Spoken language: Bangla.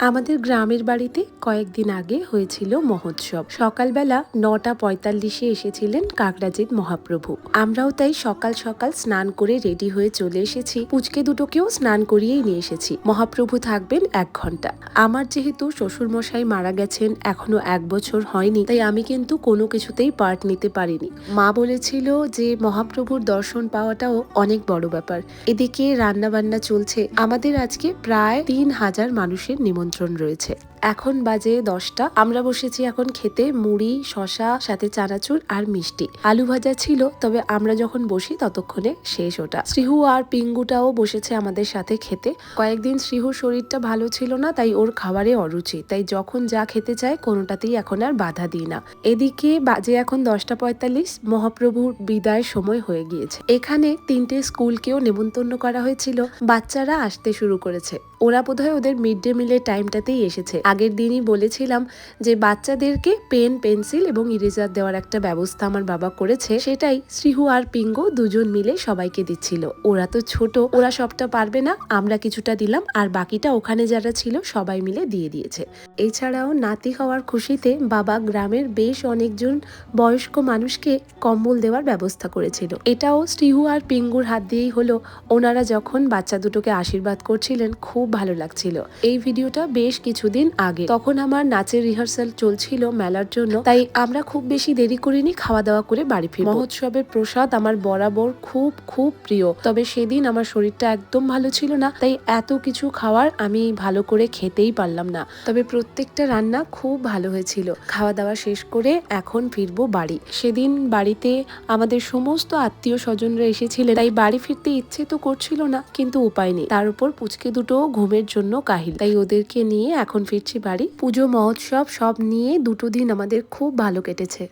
আমাদের গ্রামের বাড়িতে কয়েকদিন আগে হয়েছিল মহোৎসব। সকালবেলা ৯:৪৫-এ এসেছিলেন কাকরাজিৎ মহাপ্রভু। আমরাও তাই সকাল সকাল স্নান করে রেডি হয়ে চলে এসেছি। পুচকে দুটোকেও স্নান করিয়েই নিয়ে এসেছি। মহাপ্রভু থাকবেন ১ ঘন্টা। আমার যেহেতু শ্বশুর মশাই মারা গেছেন, এখনো ১ বছর হয়নি, তাই আমি কিন্তু কোনো কিছুতেই পার্ট নিতে পারিনি। মা বলেছিল যে মহাপ্রভুর দর্শন পাওয়াটাও অনেক বড় ব্যাপার। এদিকে রান্না বান্না চলছে। আমাদের আজকে প্রায় ৩,০০০ মানুষের নিমন্ত্রণ রয়েছে। এখন বাজে ১০টা। আমরা বসেছি এখন খেতে। মুড়ি, শশা, সাথে চানাচুর আর মিষ্টি। আলু ভাজা ছিল, তবে আমরা যখন বসি ততক্ষণে শেষ ওটা। শ্রীহু আর পিঙ্গুটাও বসেছে আমাদের সাথে খেতে। কয়েকদিন শ্রীহুর শরীরটা ভালো ছিল না, তাই ওর খাবারে অরুচি, তাই যখন যা খেতে চায় কোনোটাতেই এখন আর বাধা দিই না। এদিকে বাজে এখন ১০:৪৫। মহাপ্রভুর বিদায়ের সময় হয়ে গিয়েছে। এখানে ৩টে স্কুলকেও নেমন্তন্ন করা হয়েছিল। বাচ্চারা আসতে শুরু করেছে। ওরা বোধহয় ওদের মিড ডে মিলের টাইমটাতেই এসেছে। আগের দিনই বলেছিলাম যে বাচ্চাদেরকে পেন, পেন্সিল এবং ইরেজার দেওয়ার একটা ব্যবস্থা আমার বাবা করেছে। সেটাই শ্রীহু আর পিঙ্গু দুজন মিলে সবাইকে দিচ্ছিল। ওরা তো ছোট, ওরা সবটা পারবে না, আমরা কিছুটা দিলাম, আর বাকিটা ওখানে যারা ছিল সবাই মিলে দিয়ে দিয়েছে। এছাড়াও নাতি হওয়ার খুশিতে বাবা গ্রামের বেশ অনেকজন বয়স্ক মানুষকে কম্বল দেওয়ার ব্যবস্থা করেছিল। এটাও শ্রীহু আর পিঙ্গুর হাত দিয়েই হলো। ওনারা যখন বাচ্চা দুটোকে আশীর্বাদ করছিলেন, খুব ভালো লাগছিল। এই ভিডিওটা বেশ কিছুদিন আগে, তখন আমার নাচের রিহার্সাল চলছিল মেলার জন্য, তাই আমরা খুব বেশি দেরি করিনি, খাওয়া দাওয়া করে বাড়ি ফিরব। মহোৎসবের প্রসাদ আমার বরাবর খুব খুব প্রিয়, তবে সেদিন আমার শরীরটা একদম ভালো ছিল না, তাই এত কিছু খাওয়ার আমি ভালো করে খেতেই পারলাম না। তবে প্রত্যেকটা রান্না খুব ভালো হয়েছিল। খাওয়া দাওয়া শেষ করে এখন ফিরবো বাড়ি। সেদিন বাড়িতে আমাদের সমস্ত আত্মীয় স্বজনরা এসেছিলেন, তাই বাড়ি ফিরতে ইচ্ছে তো করছিল না, কিন্তু উপায় নেই। তার উপর পুচকে দুটো ঘুমের জন্য কাহিল, তাই ওদেরকে নিয়ে এখন ফিরছি বাড়ি। পুজো, মহোৎসব সব নিয়ে 2টো দিন আমাদের খুব ভালো কেটেছে।